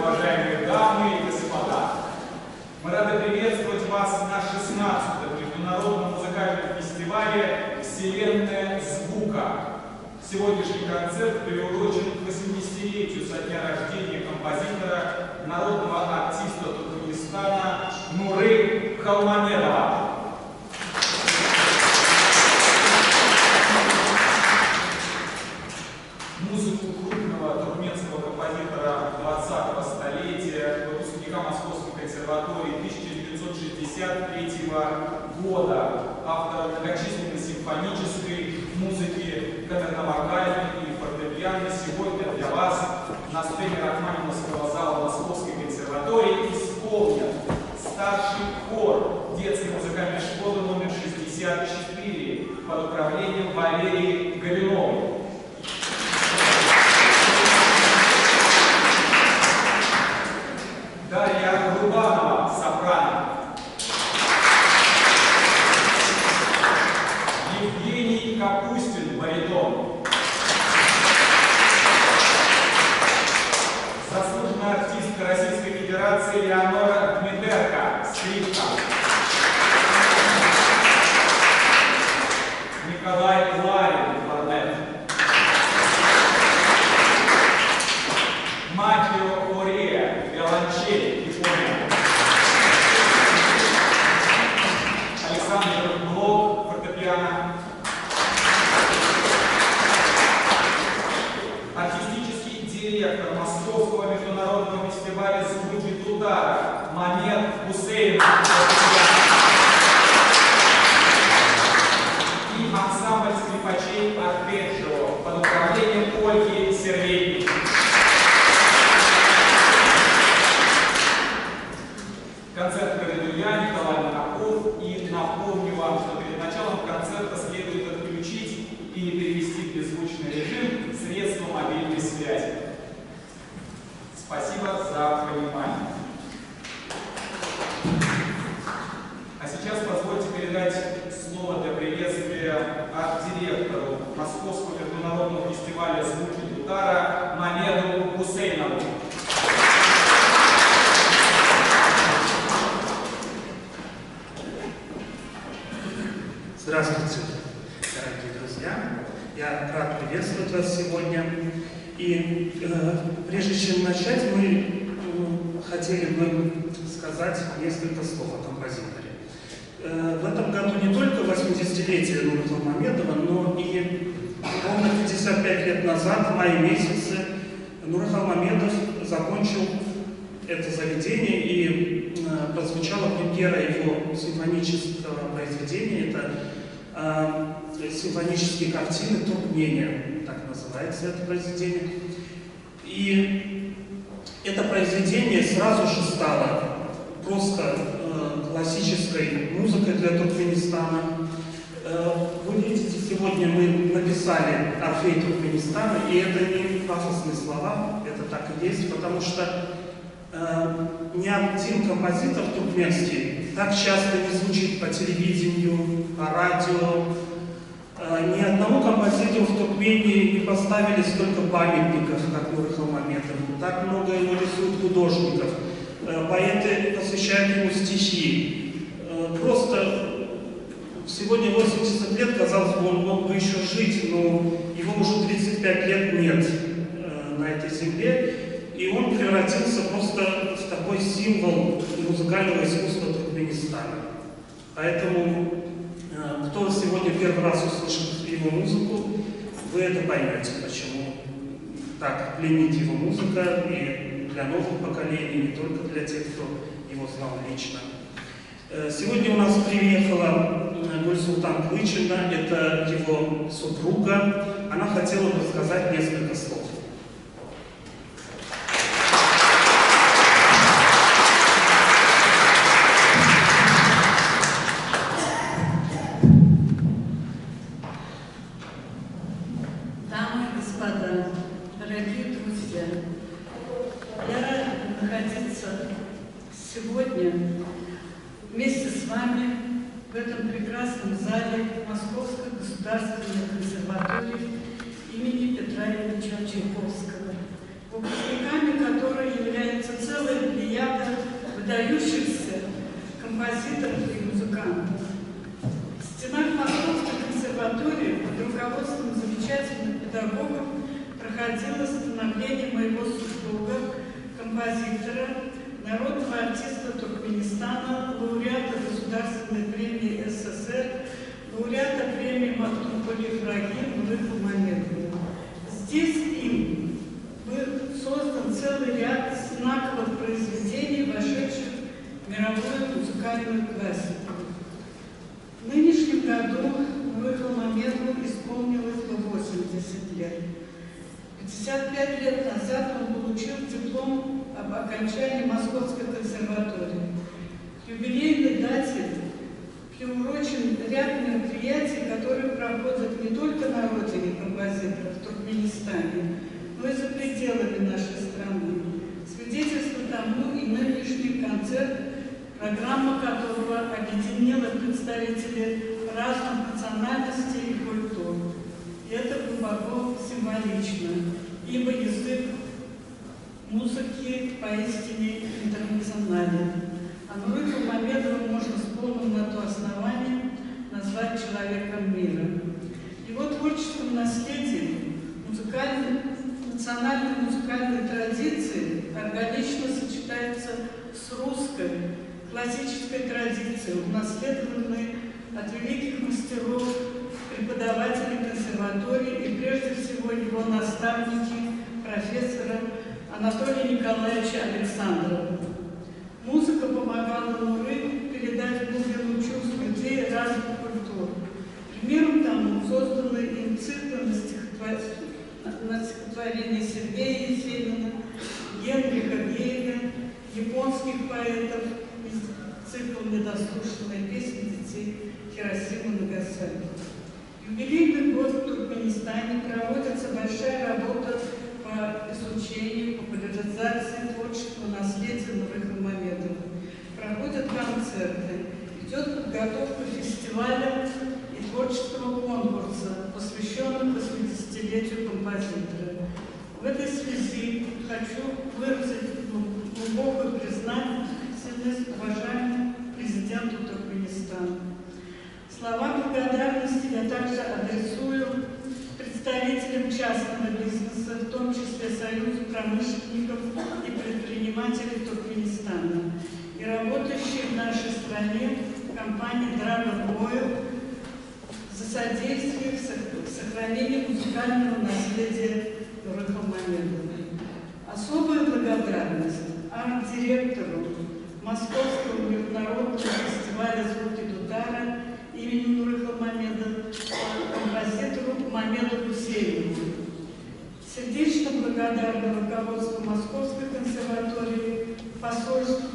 уважаемые дамы и господа! Мы рады приветствовать вас на 16-м международном музыкальном фестивале «Вселенная звука». Сегодняшний концерт приурочен к 80-летию со дня рождения композитора, народного артиста Туркменистана Нуры Холмамедова. Музыку крупного туркменского композитора 20-го столетия, выпускника Московской консерватории 1963 года, автора многочисленной симфонической музыки, камерно-вокальной и фортепианной, сегодня для вас на сцене Рахманиновского зала Московской консерватории исполнен старший хор детской музыкальной школы номер 64 под управлением Валерии Галиновой. Дарья Рубанова, сопрано. Евгений Капустин, баритон. Заслуженная артистка Российской Федерации Леонора Дмитерко, скрипка. Николай Ларин, кларнет. Матио Корея, виолончель, Япония. Александр Блок, фортепиано. Артистический директор Московского международного фестиваля «Звуки Тутара» Мамед Гусейнов. И ансамбль скрипачей «Арпеджио» под управлением Ольги Серветник. Концерт проведу я, Николай Монаков, и напомню вам, что перед началом концерта следует отключить и перевести в беззвучный режим средства мобильной связи. Спасибо за внимание. А сейчас позвольте передать слово для приветствия арт-директору Московского международного фестиваля «Звуки Тутара» Мамеду Гусейнову. Здравствуйте, дорогие друзья! Я рад приветствовать вас сегодня. И прежде чем начать, мы хотели бы сказать несколько слов о композиторе. В этом году не только 80-летие Нуры Холмамедова, но и ровно 55 лет назад, в мае месяце, Нур Холмамедов закончил это заведение, и прозвучала премьера его симфонического произведения. Это симфонические картины «Туркмения», так называется это произведение. И это произведение сразу же стало просто классической музыкой для Туркменистана. Вы видите, сегодня мы написали «Орфей Туркменистана», и это не пафосные слова, это так и есть, потому что ни один композитор туркменский так часто не звучит по телевидению, по радио. Ни одному композитору в Туркмении не поставили столько памятников, как Нуры Холмамедову. Так много его рисуют художников. Поэты посвящают ему стихи. Просто сегодня 80 лет, казалось бы, он мог бы еще жить, но его уже 35 лет нет на этой земле. И он превратился просто в такой символ музыкального искусства Туркменистана. Поэтому, кто сегодня первый раз услышит его музыку, вы это поймете, почему так пленит его музыка и для новых поколений, не только для тех, кто его знал лично. Сегодня у нас приехала Гульсултан Клычина, это его супруга. Она хотела бы сказать несколько слов. Сегодня вместе с вами в этом прекрасном зале Московской государственной консерватории имени Петра Ильича Чайковского, выпускниками которой являются композиторов и музыкантов. В стенах Московской консерватории под руководством замечательных педагогов проходило становление моего супруга, композитора, народного артиста Туркменистана, лауреата Государственной премии СССР, лауреата премии Махтумқұли Ибрагим Нурыху Мамедову. Здесь им был создан целый ряд знаковых произведений, вошедших в мировую музыкальную классику. В нынешнем году Нурыху Мамедову исполнилось бы 80 лет. 55 лет назад он получил диплом об окончании Московской консерватории. К юбилейной дате приурочен ряд мероприятий, которые проходят не только на родине композиторов в Туркменистане, но и за пределами нашей страны. Свидетельство тому и нынешний концерт, программа которого объединила представителей разных национальностей и культур. И это глубоко символично, ибо язык музыки поистине интернационален. А Нурыху Мамедову можно с полным на то основание назвать человеком мира. Его творческом наследии национальной музыкальной традиции органично сочетается с русской классической традицией, унаследованной от великих мастеров, преподавателей консерватории и прежде всего его наставники, профессора Анатолия Николаевича Александрова. Музыка помогала Нуры передать глубину чувств людей разных культур. Примером тому созданы им циклы на стихотворение Сергея Есенина, Генриха Гейля, японских поэтов из цикла «Недослушанные песни детей Хиросимы и Нагасаки». В юбилейный год в Туркменистане проводится большая работа по изучению, популяризации творческого наследия Нурыху Мамедова. Проходят концерты, идет подготовка фестиваля и творческого конкурса, посвященного 80-летию композитора. В этой связи хочу выразить глубокую признательность уважаемому президенту Туркменистана. Слова благодарности я также адресую представителям частного бизнеса, в том числе Союзу промышленников и предпринимателей Туркменистана и работающей в нашей стране компании Dragon Oil за содействие в сохранении музыкального наследия Нурыху Мамедова. Особая благодарность арт-директору Московского международного фестиваля «Звуки Дутара» имени Нурыху Мамедова, композитору Мамеду Гусейнову. Сердечно благодарна руководству Московской консерватории, посольству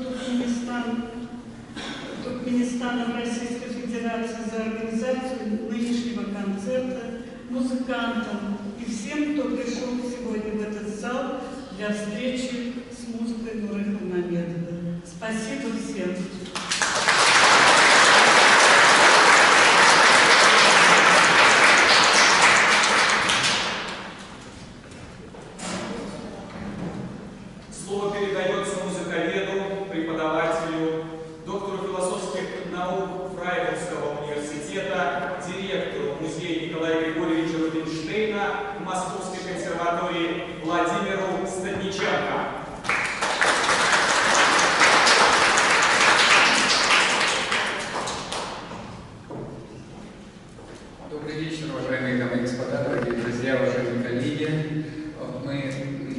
Туркменистана в Российской Федерации за организацию нынешнего концерта, музыкантам и всем, кто пришел сегодня в этот зал для встречи с музыкой Нурыху Мамедова. Спасибо всем. Слово передается музыковеду, преподавателю, доктору философских наук Фрайбургского университета, директору музея Николая Григорьевича Рубинштейна Московской консерватории Владимиру Стадниченко. Добрый вечер, уважаемые дамы и господа, дорогие друзья, уважаемые коллеги. Мы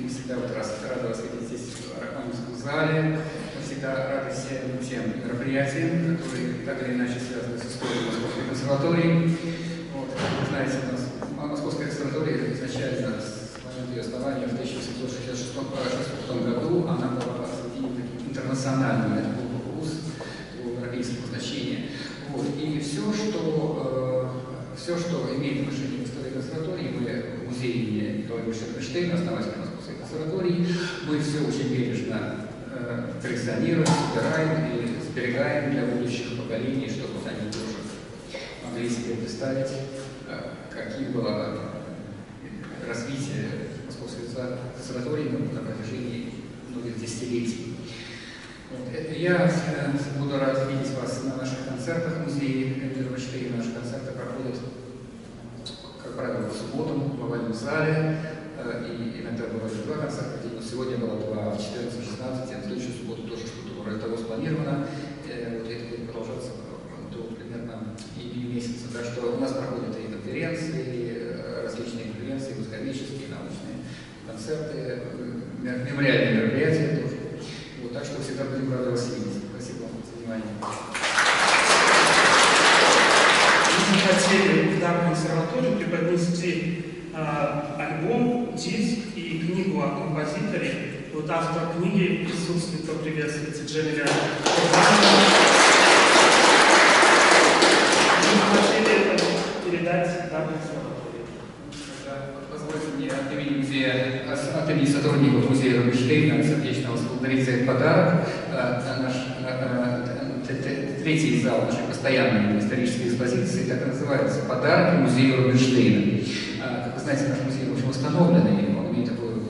всегда рады вас видеть здесь, в Рахманинском зале. Мы всегда рады всем мероприятиям, которые так или иначе связаны с историей Московской консерватории. Как вы знаете, у нас Московская консерватория изначально с момента ее основания в 1766 году она была интернациональным, это был вуз европейского значения. И все, что имеет отношение к истории консерватории, мы в музее Николая Григорьевича Рубинштейна, основателя Московской консерватории, мы все очень бережно коллекционируем, собираем и сберегаем для будущих поколений, чтобы они тоже могли себе представить, каким было развитие Московской консерватории на протяжении многих десятилетий. Я буду рад видеть вас на наших концертах в музее Рубинштейна. Наши концерты проходят, как правило, в субботу в овальном зале. И иногда бывает 2 концерта в день. Но сегодня было 2, в 14-16, а в следующую субботу тоже что-то вроде того спланировано. Вот это будет продолжаться до примерно июня месяца. Так что у нас проходят и конференции, различные конференции, музыкальные, научные концерты, мемориальные мероприятия тоже. Вот, так что всегда будем рады вас видеть. Спасибо вам за внимание. Мы хотели в данную консерваторию преподнести альбом, диск и книгу о композиторе. Вот автор книги присутствует, поприветствуйте, Джемиля. Мы хотели передать данную консерваторию. Позвольте мне от имени сотрудников музея Рубинштейна сердечно вас поблагодарить за этот подарок. Наш третий зал нашей постоянной исторической экспозиции так и называется «Подарки музею Рубинштейна». Как вы знаете, наш музей в общем восстановленный, он имеет такую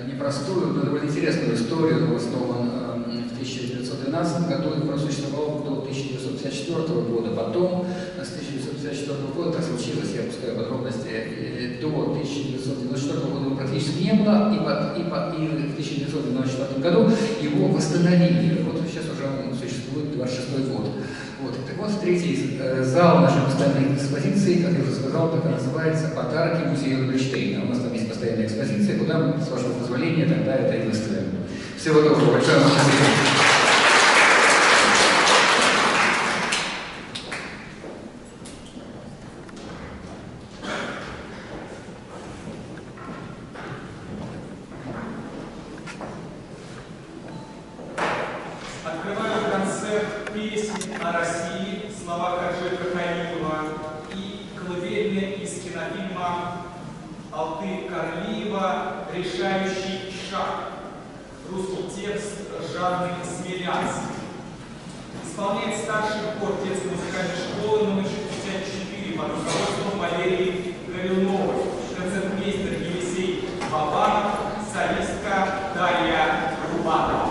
непростую, но довольно интересную историю. Он основан в 1912 году и просуществовал до 1954 года. Потом, с 1954 года, так случилось, я опускаю подробности, до 1994 года его практически не было, и в 1994 году его восстановили. Вот сейчас уже он существует 26 год. Вот. Так вот, третий зал нашей постоянной экспозиции, как я уже сказал, так и называется «Подарки музею Рубинштейна». У нас там есть постоянная экспозиция, куда мы, с вашего позволения, тогда это и выставим. Всего доброго, большое вам спасибо. Открываю концерт «Песнь о России», слова Хаджи Халилова и колыбельная из кинофильма Алтынь Карлиева «Решающий шаг». Русский текст Жанны Смелянской. Исполняет старший хор детской музыкальной школы номер 64 под руководством Валерии Горюновой. Концертмейстер Елисей Бабанов, солистка Дарья Рубанова.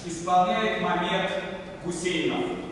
исполняет Мамед Гусейнов.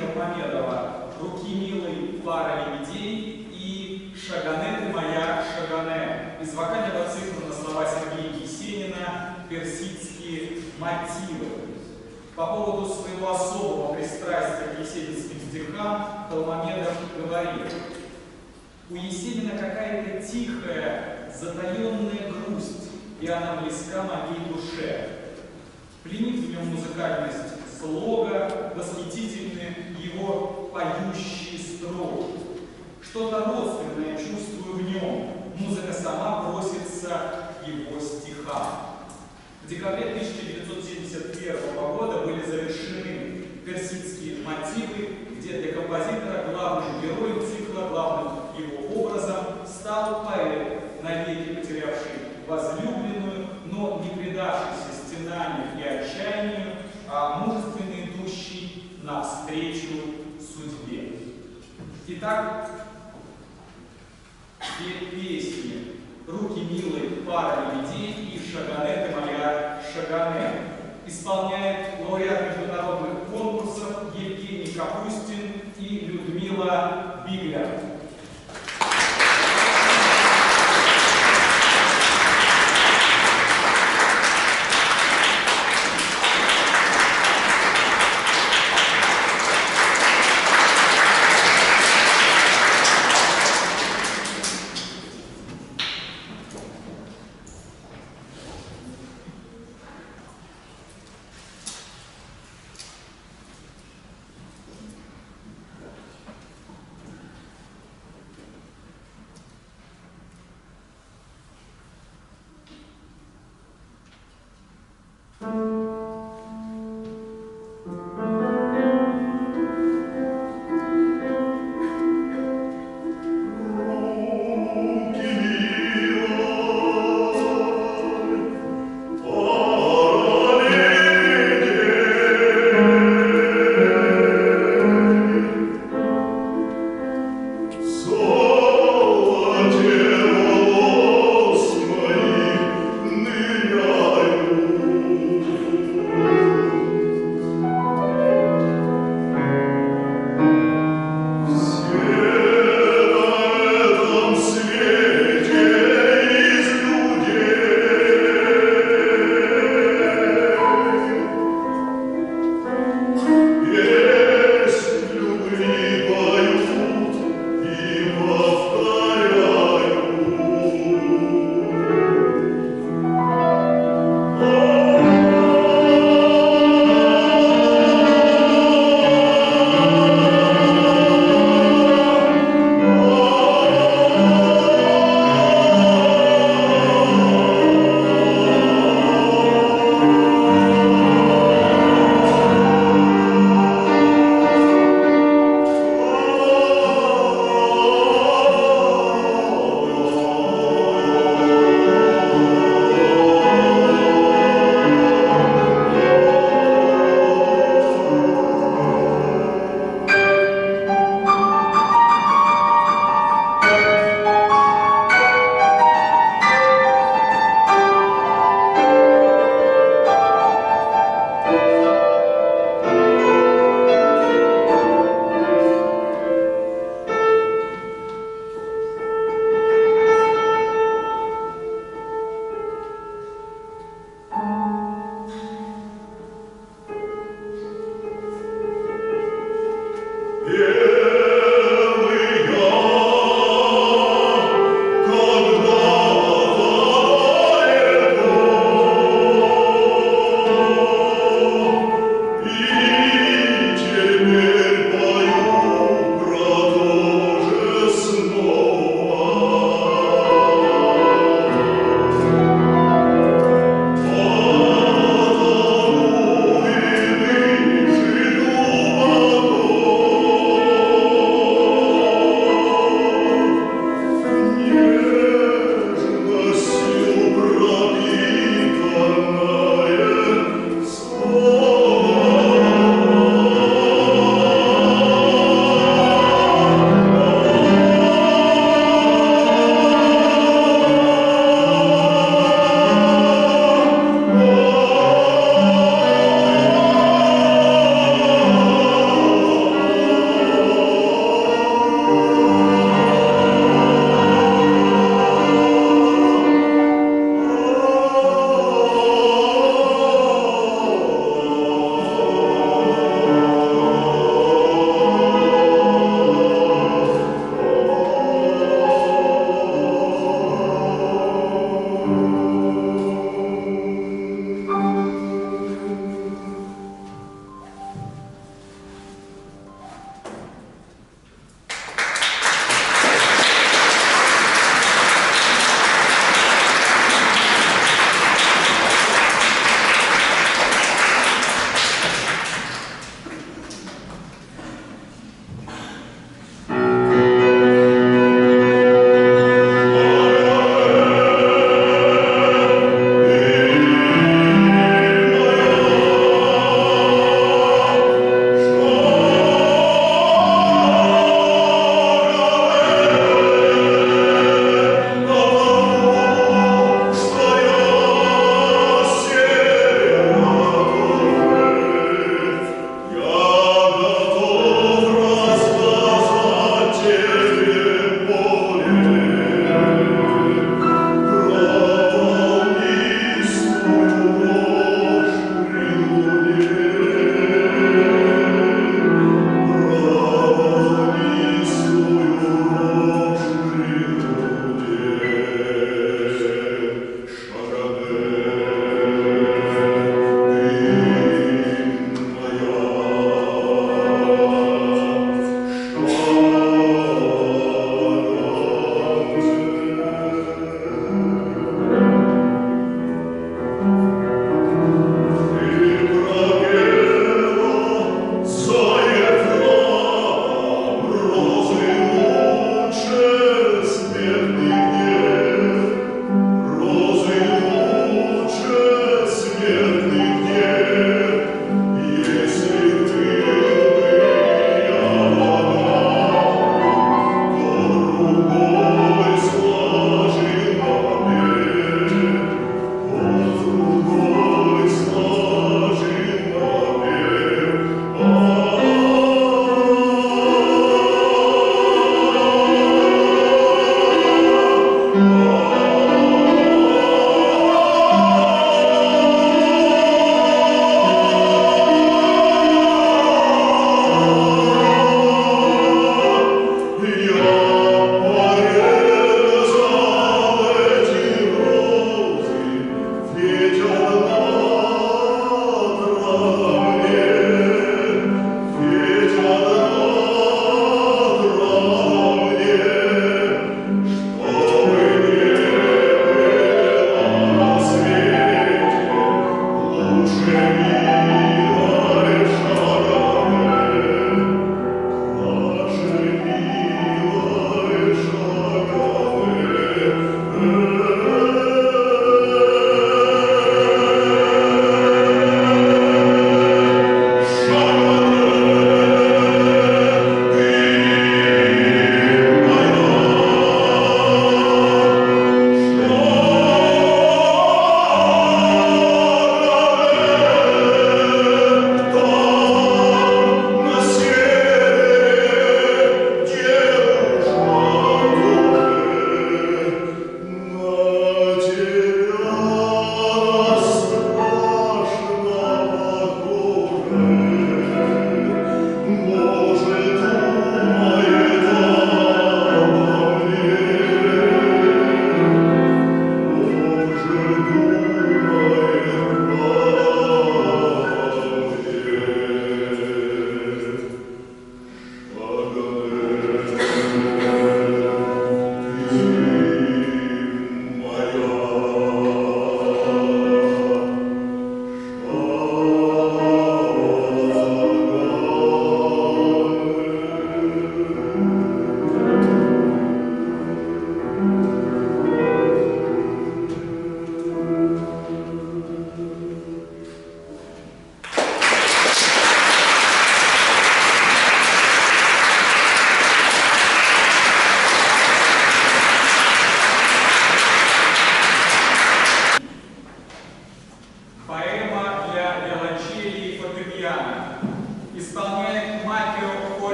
Холмамедова «Руки милой, пара лебедей» и «Шагане ты моя, Шагане» из вокального цикла на слова Сергея Есенина «Персидские мотивы». По поводу своего особого пристрастия к есенинским стихам Холмамедов говорит: «У Есенина какая-то тихая, затаенная грусть, и она близка моей душе. Пленит в нем музыкальность слога, восхитительны его поющие строки. Что-то родственное чувствую в нем, музыка сама просится к его стихам». В декабре 1971 года были завершены «Персидские мотивы», где для композитора главным героем цикла, главным его образом стал поэт, навеки потерявший возлюбленную, но не предавшийся стенаниям и отчаянию, а мужественно идущий навстречу судьбе. Итак, две песни «Руки милые, пара лебедей» и «Шагане ты моя, Шагане» исполняет лауреат международных конкурсов Евгений Капустин и Людмила Биглер.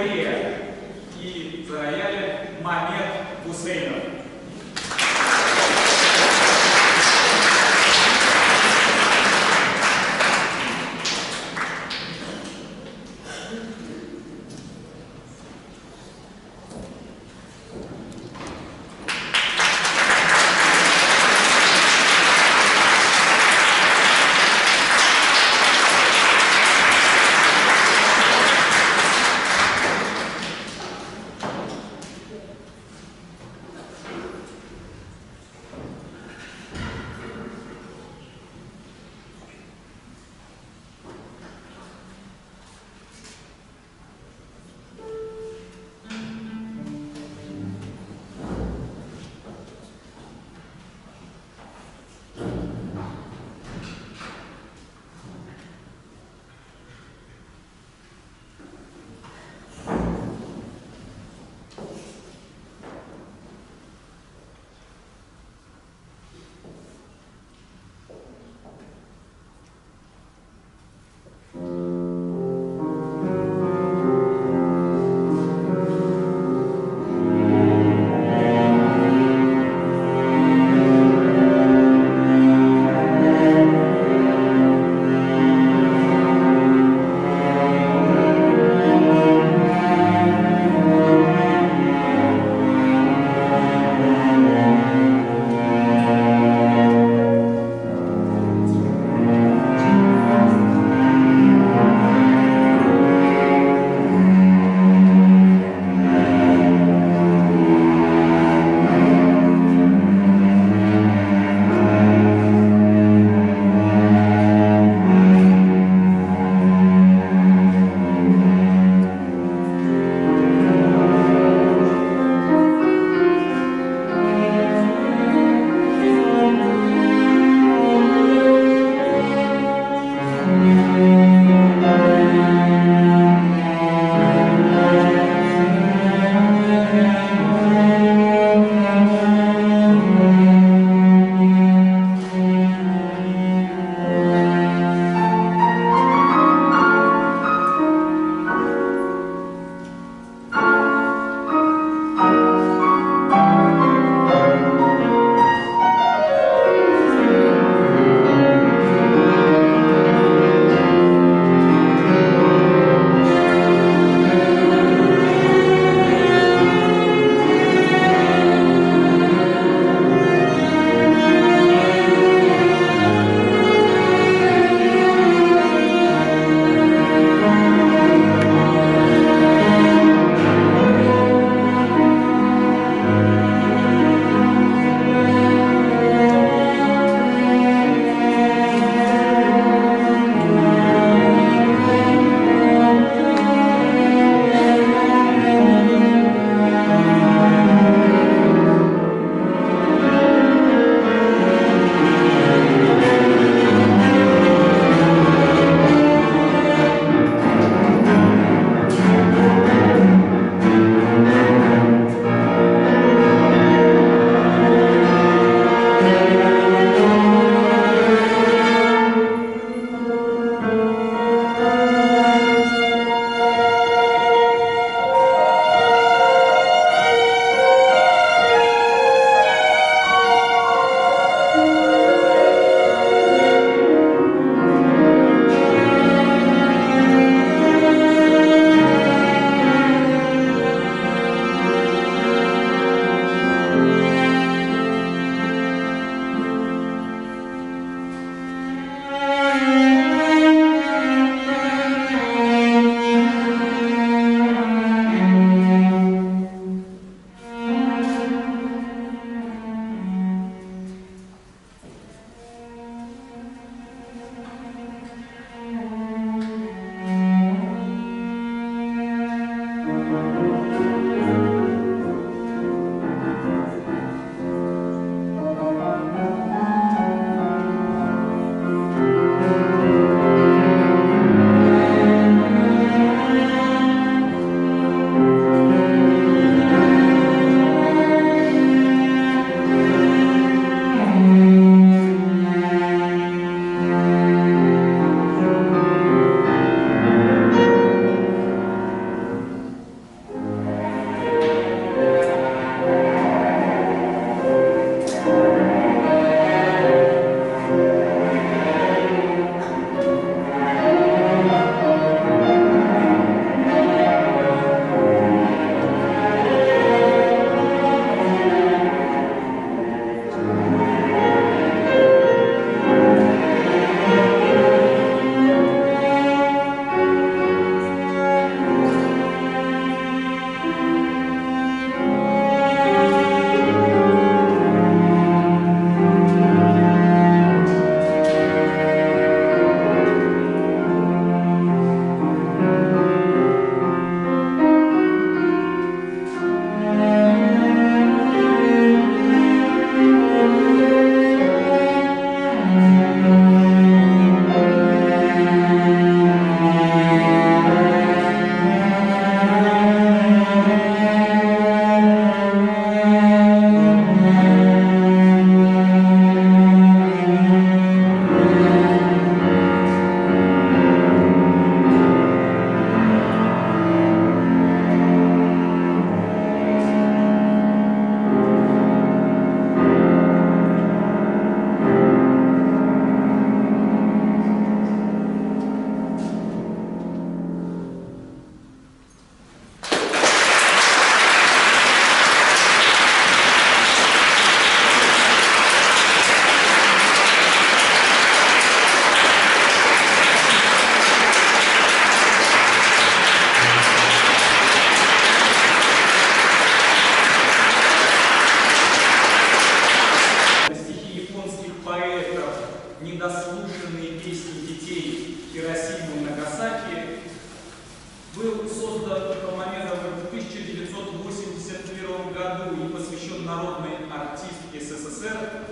фойе и за роялем Мамед Гусейнов.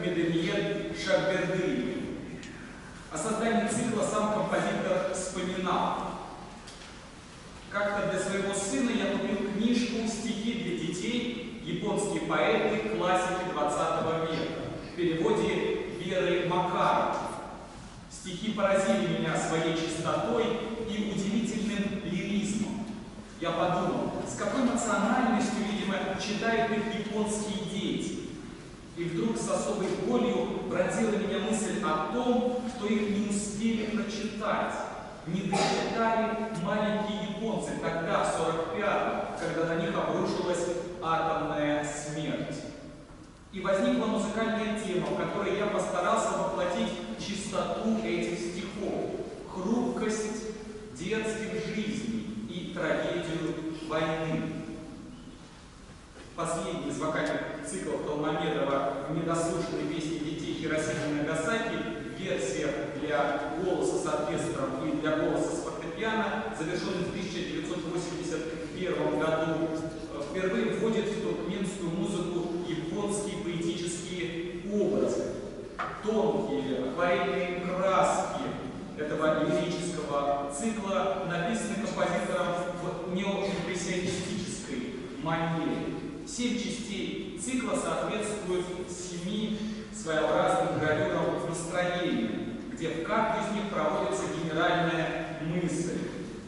Медемьен Шабердыев. О создании цикла сам композитор вспоминал. Как-то для своего сына я купил книжку «Стихи для детей. Японские поэты, классики 20 века» в переводе Веры Макаровой. Стихи поразили меня своей чистотой и удивительным лиризмом. Я подумал, с какой эмоциональностью, видимо, читают их японские дети. И вдруг с особой болью бродила меня мысль о том, что их не успели прочитать, не дочитали маленькие японцы тогда, в 45-м, когда на них обрушилась атомная смерть. И возникла музыкальная тема, в которой я постарался воплотить чистоту этих стихов, хрупкость детских жизней и трагедию войны. Последний из вокальных циклов Толмамедова «Недослушанные песни детей Хиросимы и Нагасаки» в версиях для голоса с оркестром и для голоса с фортепиано, завершенный в 1981 году, впервые вводит в туркменскую музыку японские поэтические образы. Тонкие акварельные краски этого лирического цикла написаны композитором в неоимпрессионистической манере. 7 частей цикла соответствуют 7 своеобразным гравюрам настроения, где в каждой из них проводится генеральная мысль: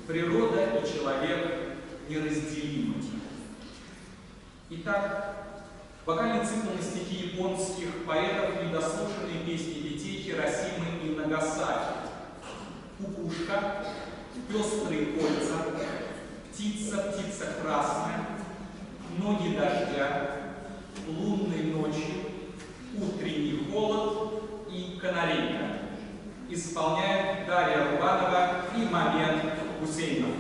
природа и человек неразделимы. Итак, вокальный цикл на стихи японских поэтов «Недослушанные песни детей Хиросимы и Нагасаки». Кукушка, пестрые кольца, птица, птица красная, ноги дождя, лунной ночью, утренний холод и канарейка. Исполняют Дарья Рубанова и Мамед Гусейнов.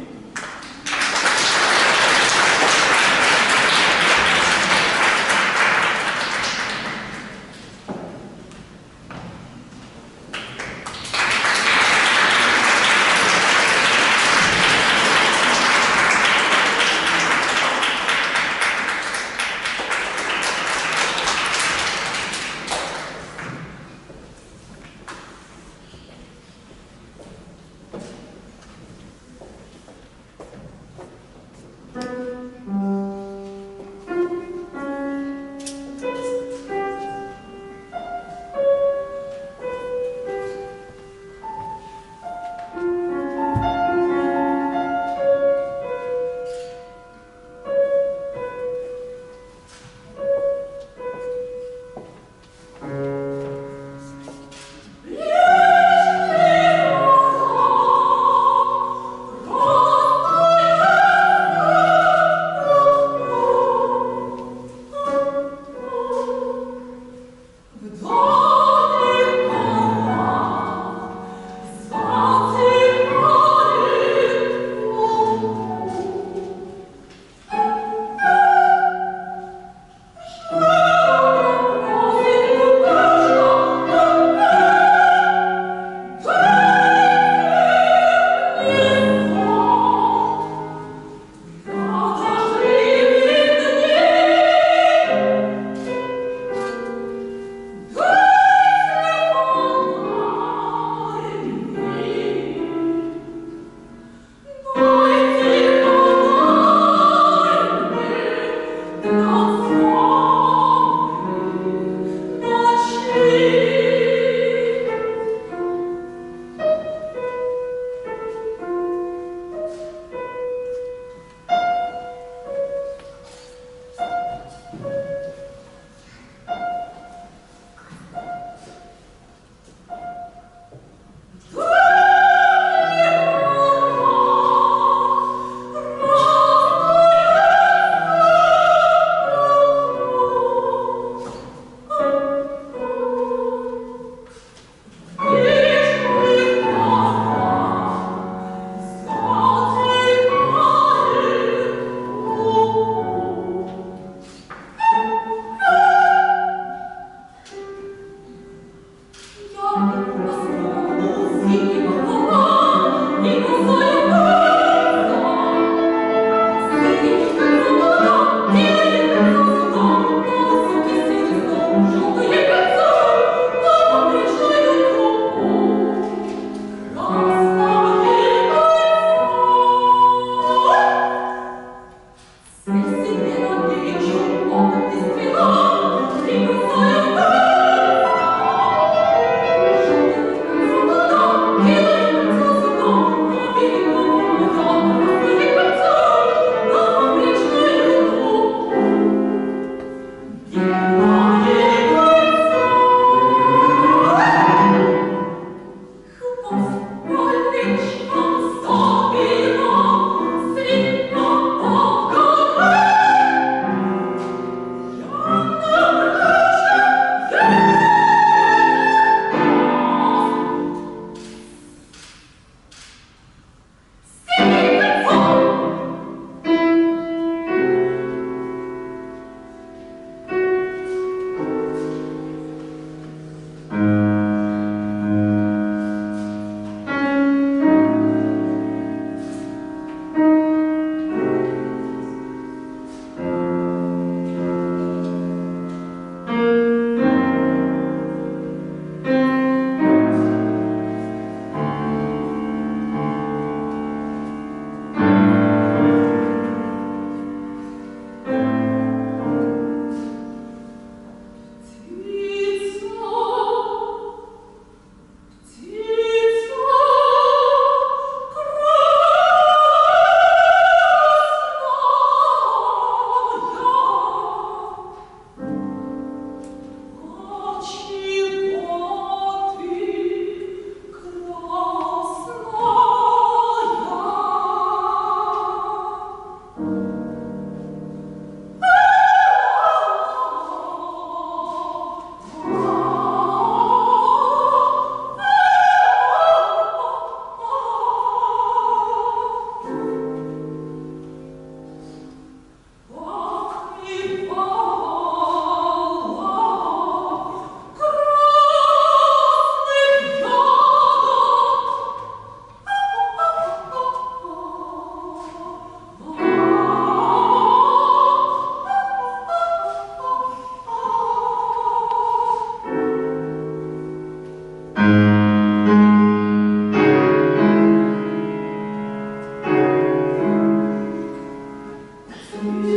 Thank you.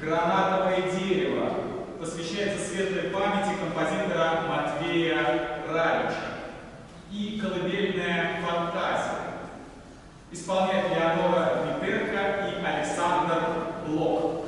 «Гранатовое дерево» посвящается светлой памяти композитора Матвея Равича. И «Колыбельная фантазия» исполняют Леонора Витерка и Александр Блок.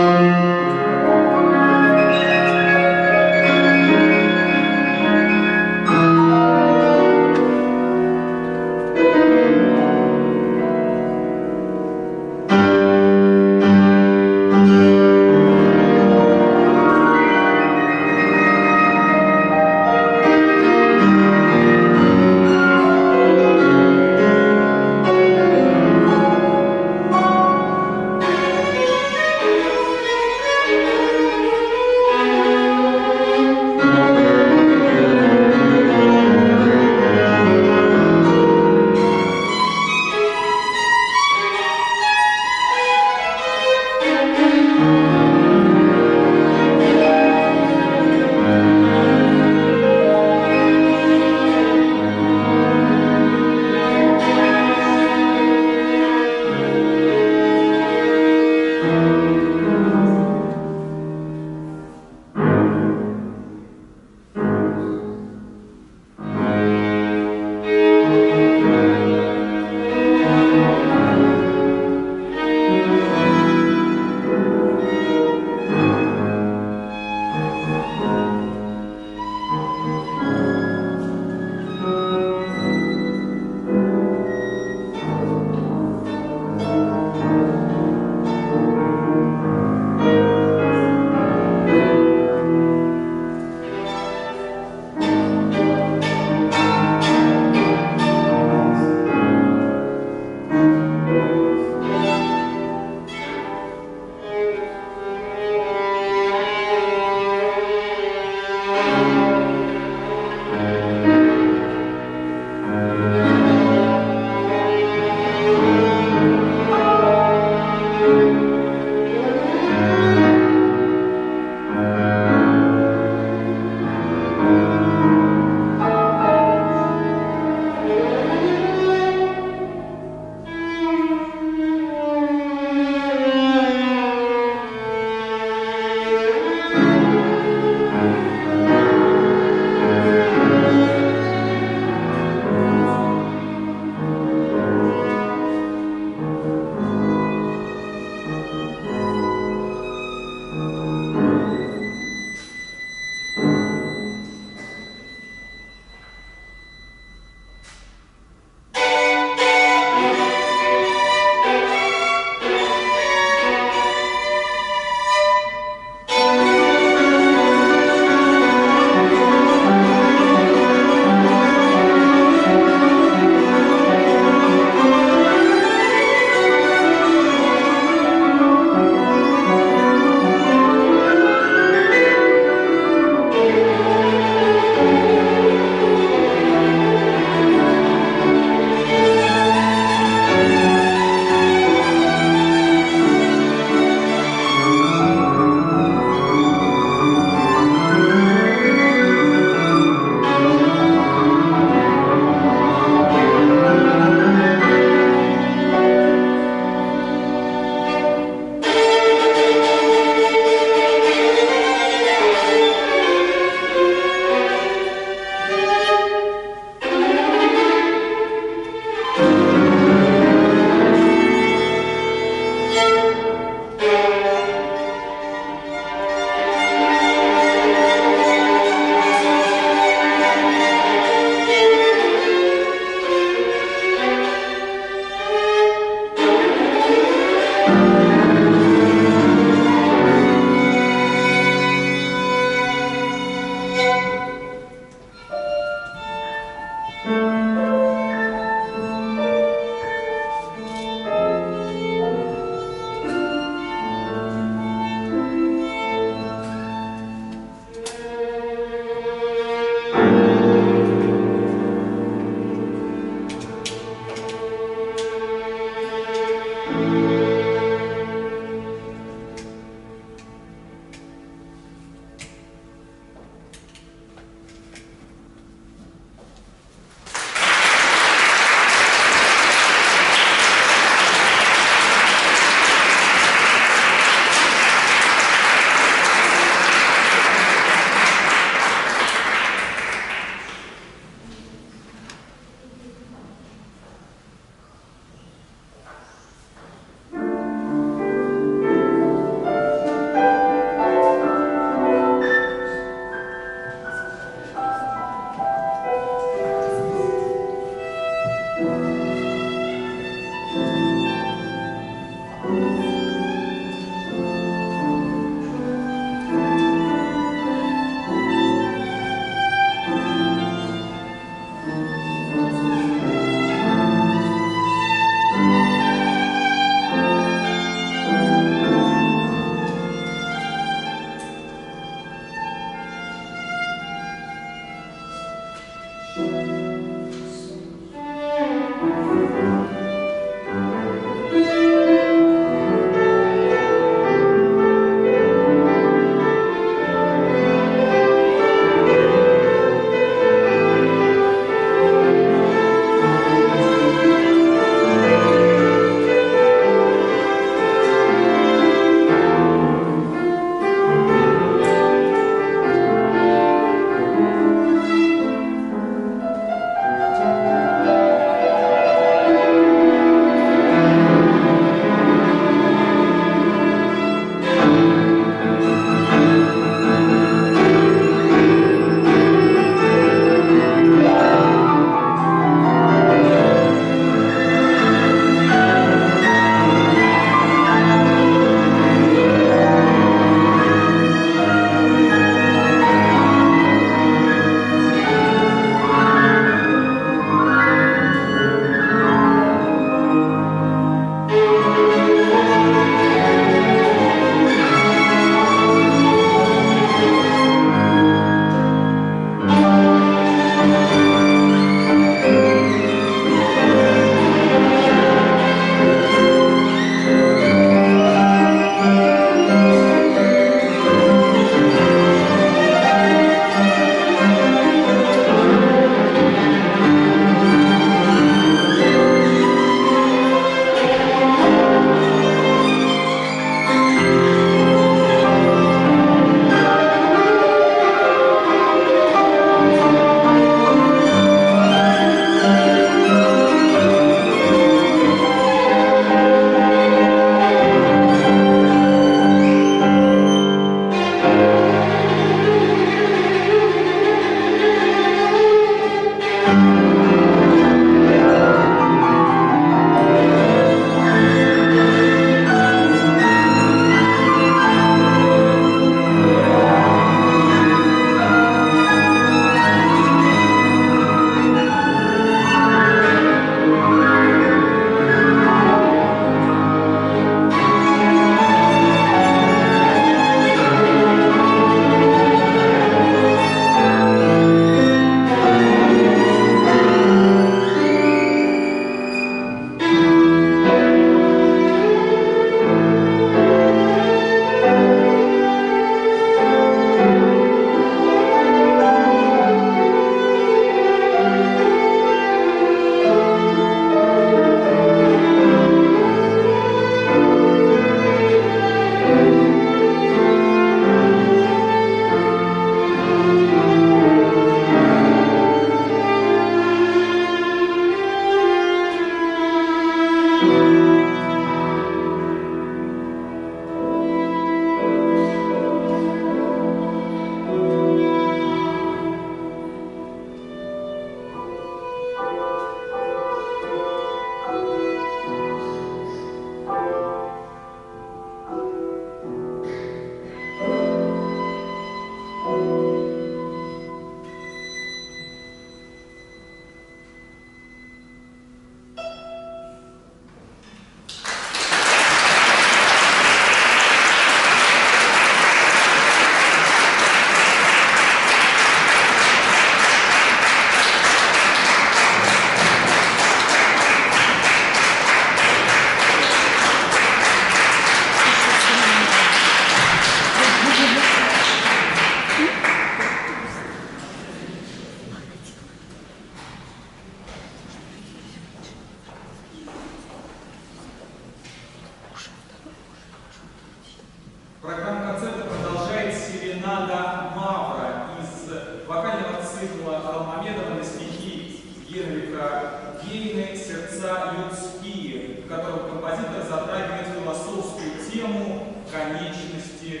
Программа концерта продолжает серенада Мавра из вокального цикла Алмамедова на стихи Генрика Гейне «Сердца людские», в котором композитор затрагивает философскую тему конечности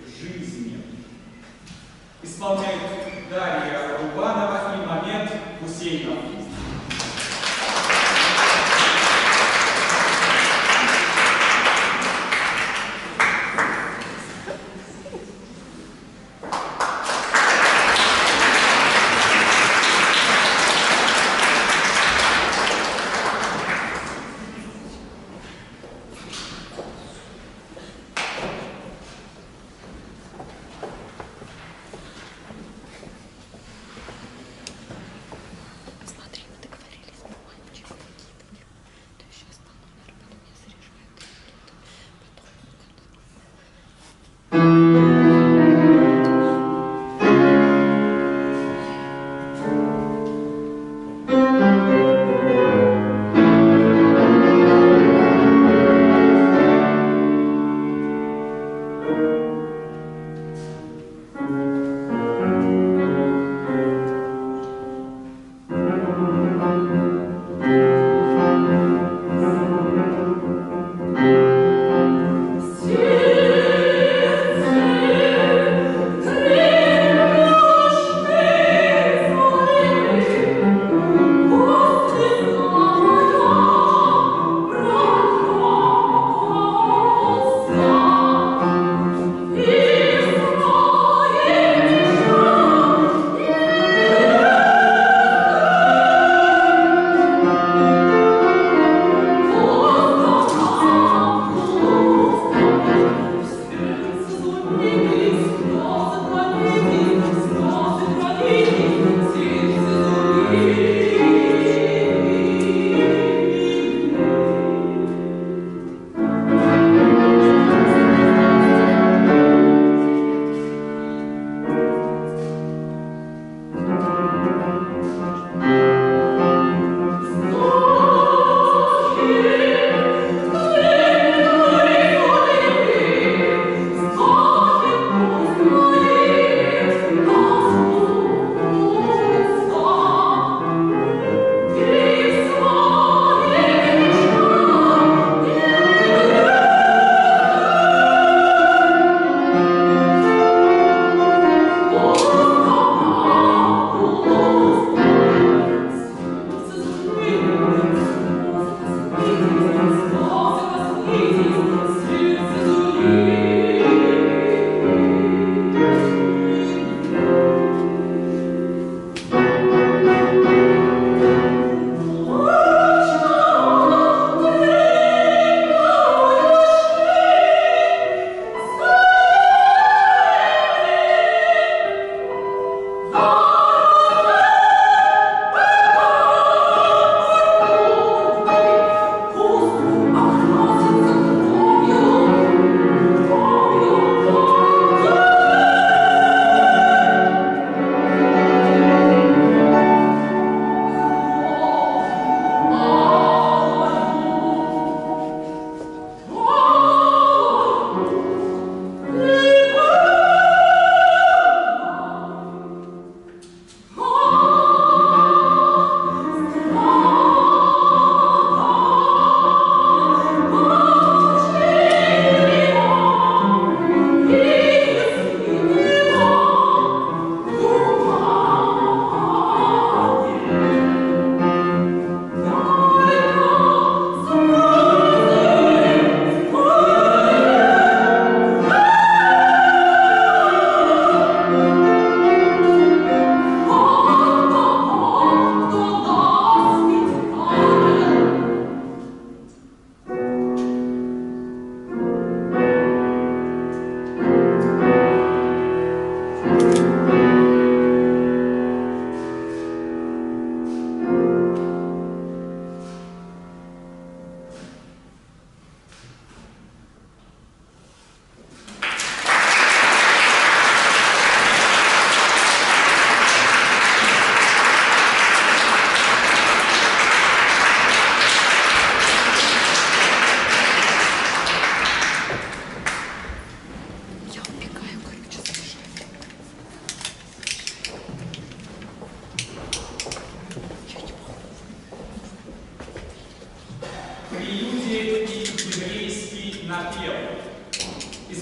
жизни. Исполняют Дарья Рубанова и Момент Гусейнов. Смотри.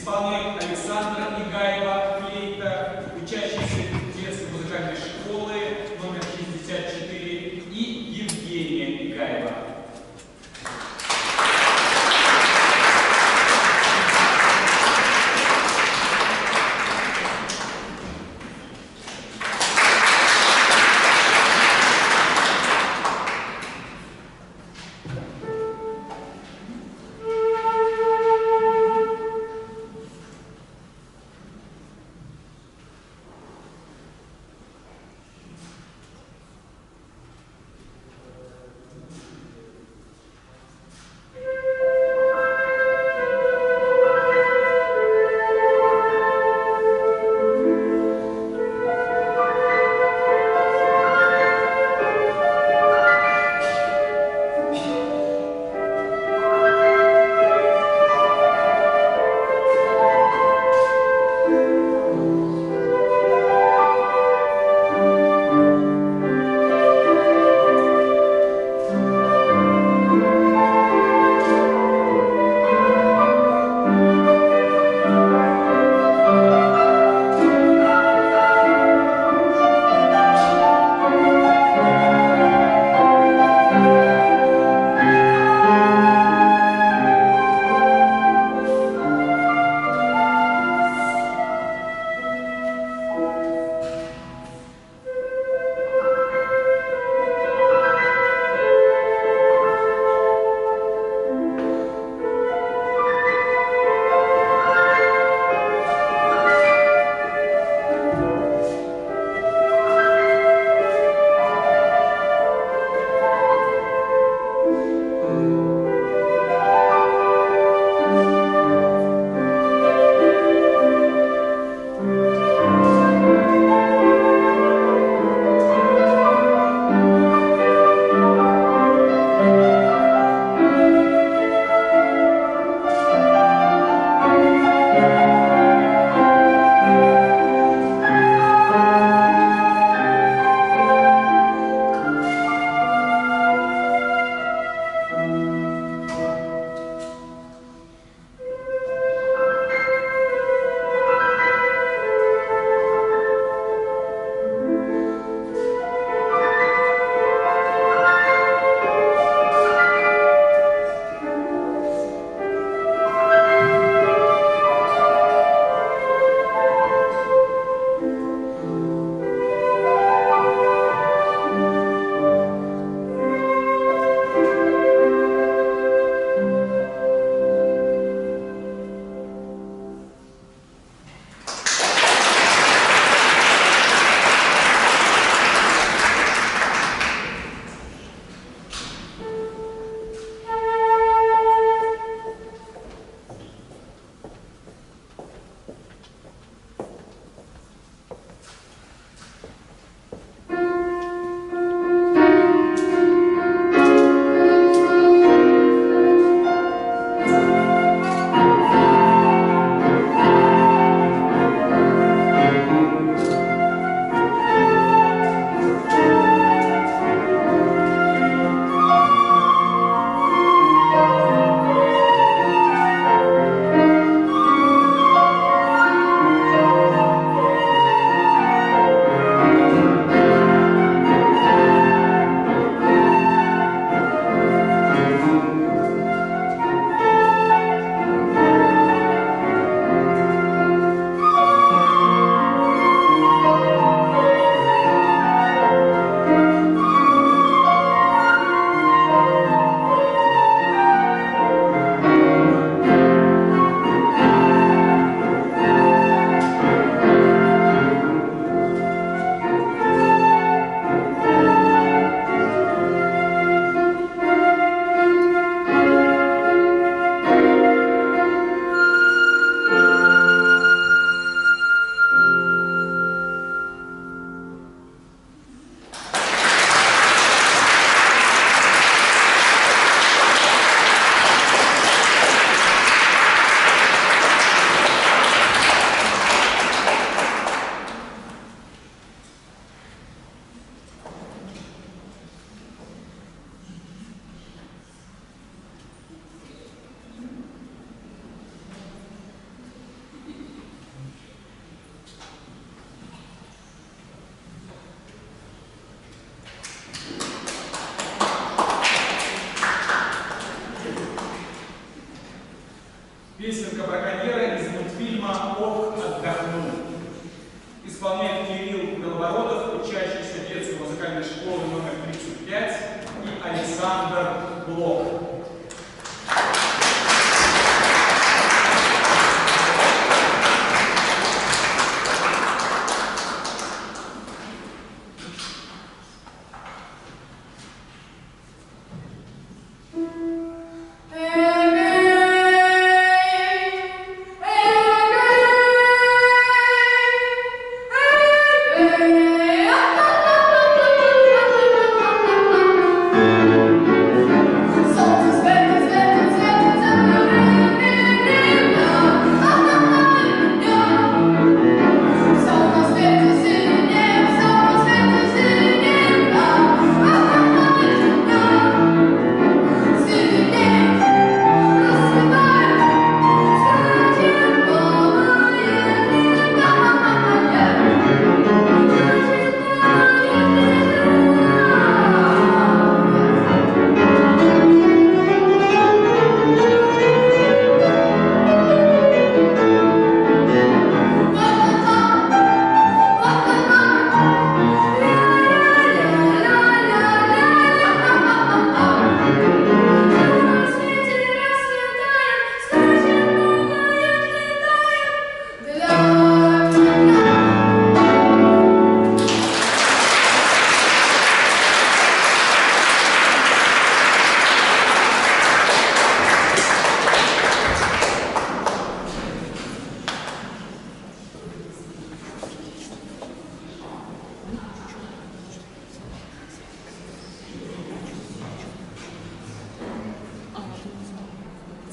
исполняют Александра Игаева, флейта, учащийся детской музыкальной школы номер 64, и Евгения Игаева. Песенка браконьера из мультфильма «Ох, отдохну». Исполняет Кирилл Голобородов, учащийся детской музыкальной школы номер 35, и Александр Блок.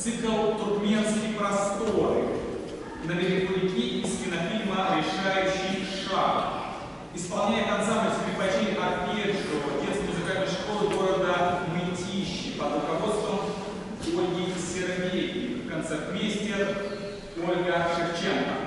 Цикл «Туркменские просторы» на берегу реки из кинофильма «Решающий шаг». Исполняет ансамбль скрипачей арпеджио детской музыкальной школы города Мытищи под руководством Ольги Сергеевны, концертмейстер Ольга Шевченко.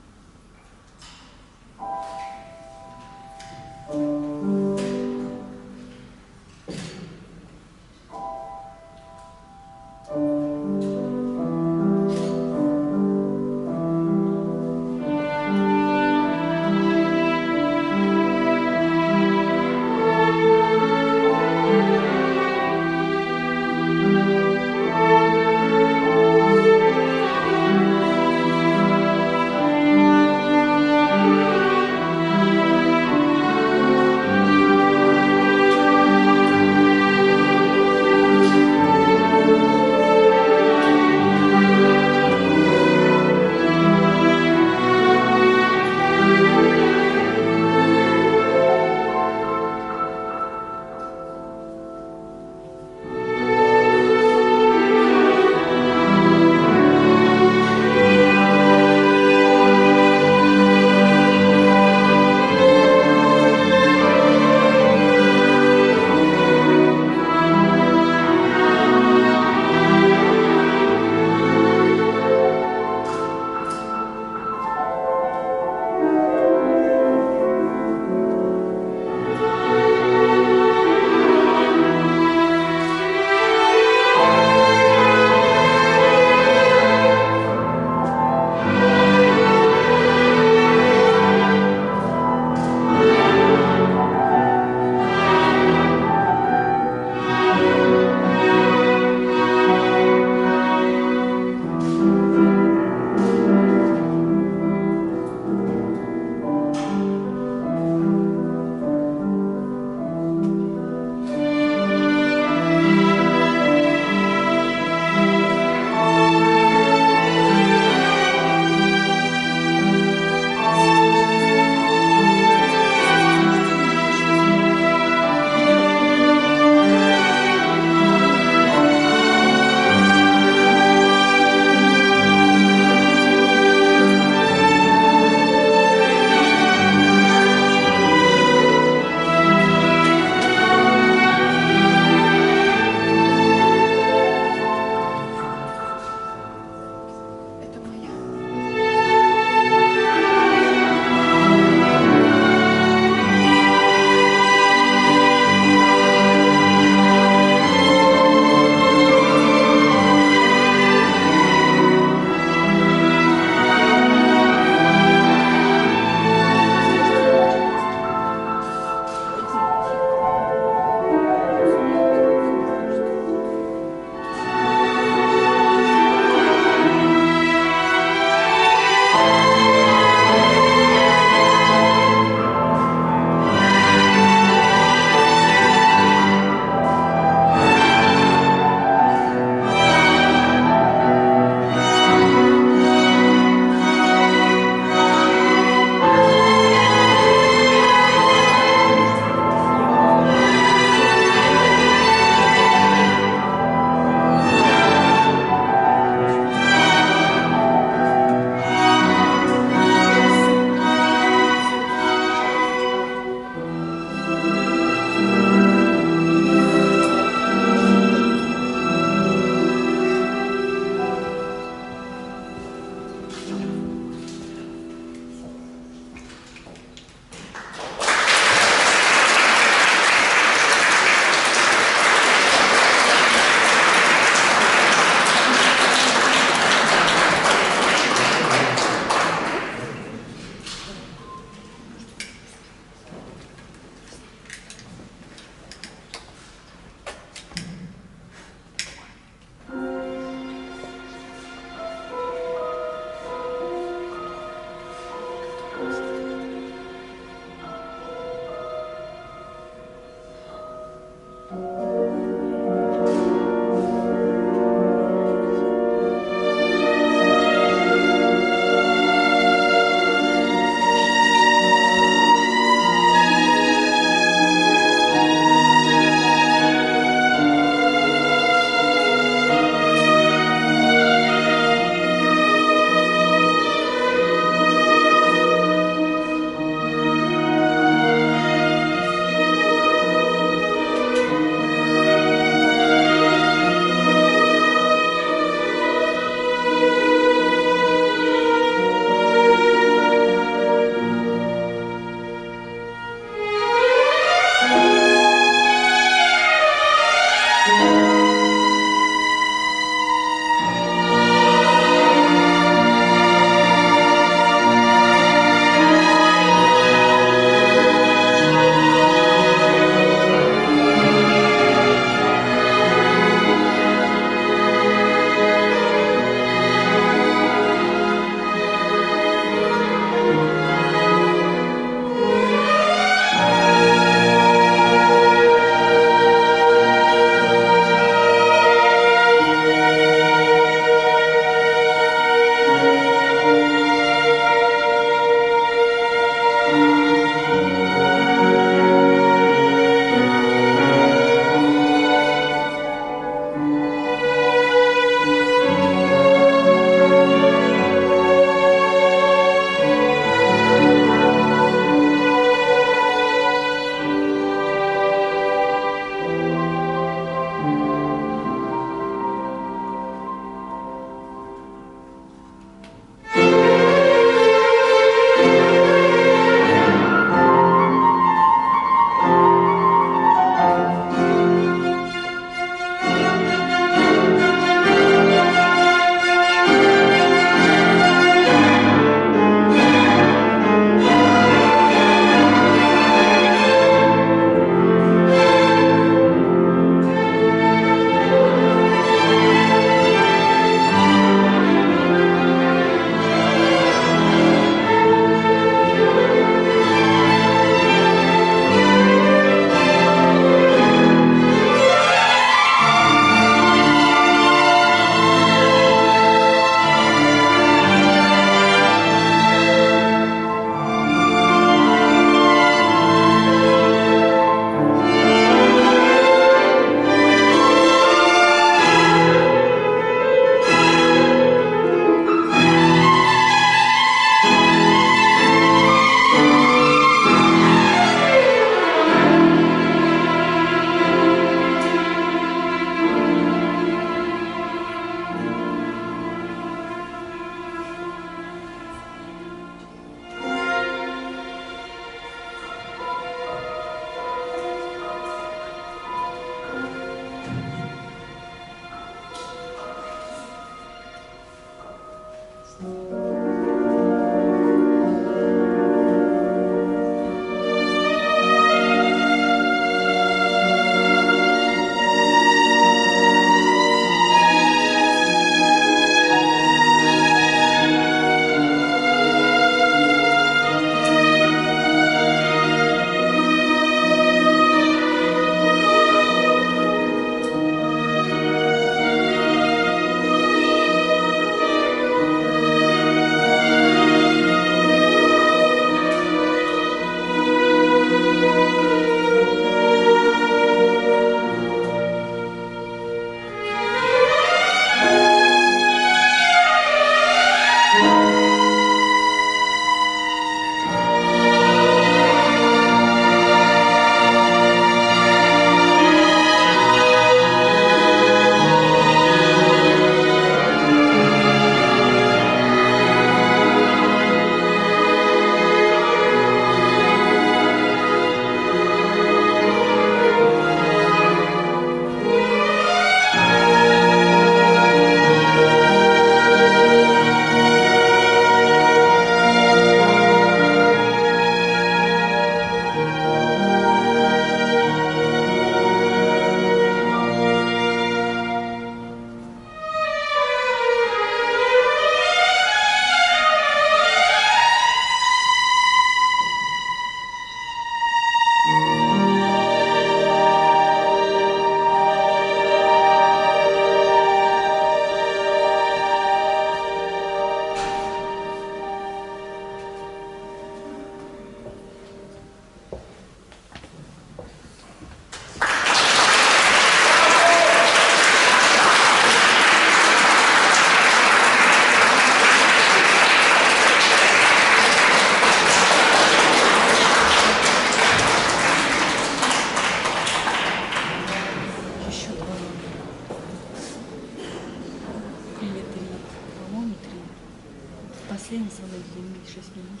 звонок длинный, 6 минут.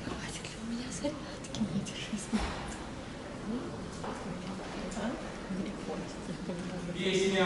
Хватит ли у меня зарядки на эти 6 минут? А? Мне хватит. Песня